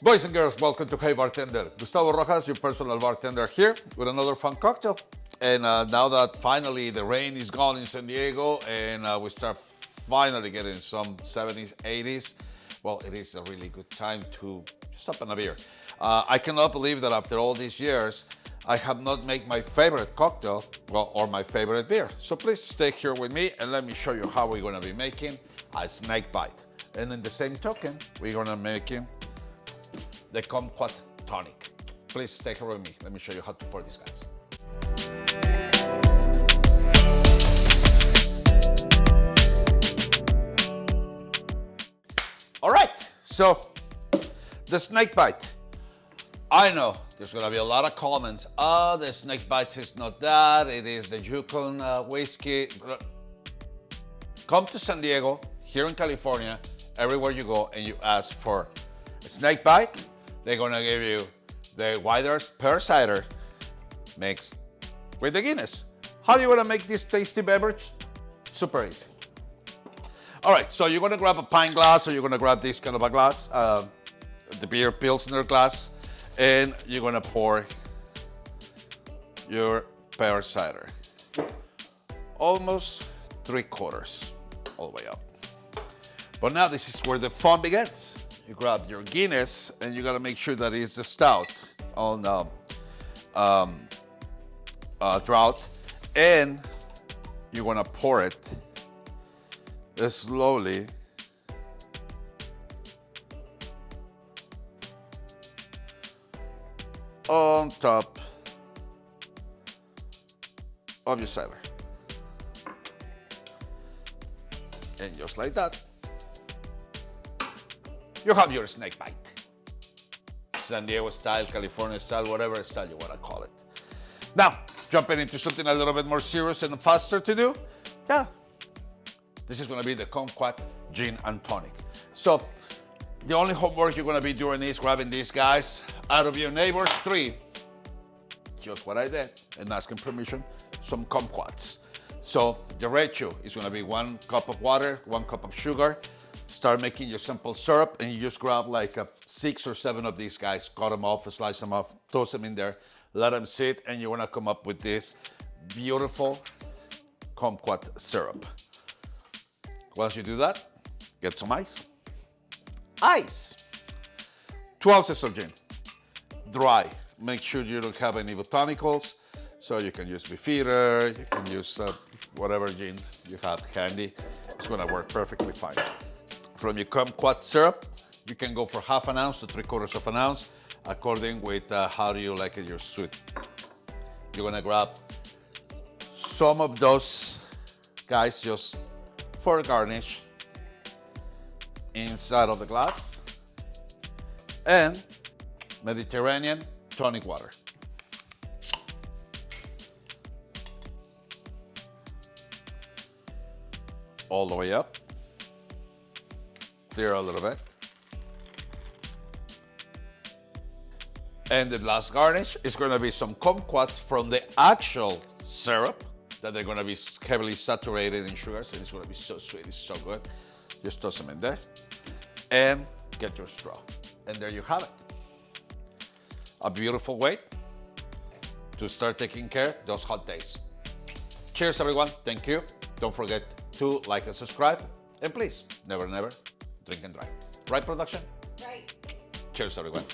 Boys and girls, welcome to Hey Bartender. Gustavo Rojas, your personal bartender, here with another fun cocktail. And now that finally the rain is gone in San Diego and we start finally getting some 70s, 80s, well, it is a really good time to stop on a beer. I cannot believe that after all these years, I have not made my favorite cocktail, well, or my favorite beer. So please stay here with me and let me show you how we're gonna be making a Snakebite. And in the same token, we're gonna making the Kumquat Tonic. Please stay here with me. Let me show you how to pour these guys. All right, so the Snakebite. I know there's gonna be a lot of comments. Oh, the Snakebite is not that. It is the Yukon whiskey. Come to San Diego, here in California, everywhere you go and you ask for a Snakebite, they're gonna give you the Wider's pear cider mixed with the Guinness. How are you gonna make this tasty beverage? Super easy. All right, so you're gonna grab a pint glass or you're gonna grab this kind of a glass, the beer Pilsner glass, and you're gonna pour your pear cider. Almost 3/4, all the way up. But now this is where the fun begins. You grab your Guinness and you gotta make sure that it's the stout on drought, and you're gonna pour it slowly on top of your cider. And just like that, you have your Snakebite. San Diego style, California style, whatever style you want to call it. Now, jumping into something a little bit more serious and faster to do, yeah, this is going to be the Kumquat Gin and Tonic. So, the only homework you're going to be doing is grabbing these guys out of your neighbor's tree, just what I did, and asking permission, some kumquats. So, the ratio is going to be 1 cup of water, 1 cup of sugar. Start making your simple syrup, and you just grab like 6 or 7 of these guys, cut them off, slice them off, toss them in there, let them sit, and you want to come up with this beautiful kumquat syrup. Once you do that, get some ice. Ice! 2 ounces of gin, dry. Make sure you don't have any botanicals, so you can use Beefeater, you can use whatever gin you have handy. It's gonna work perfectly fine. From your kumquat syrup, you can go for 1/2 ounce to 3/4 of an ounce, according with how do you like it, your sweet. You're gonna grab some of those guys just for garnish inside of the glass, and Mediterranean tonic water. All the way up. Stir a little bit. And the last garnish is going to be some kumquats from the actual syrup that they're going to be heavily saturated in sugars, and it's going to be so sweet, it's so good. Just toss them in there and get your straw. And there you have it. A beautiful way to start taking care of those hot days. Cheers, everyone. Thank you. Don't forget to like and subscribe. And please, never, never drink and drive. Right, production? Right. Cheers, everyone.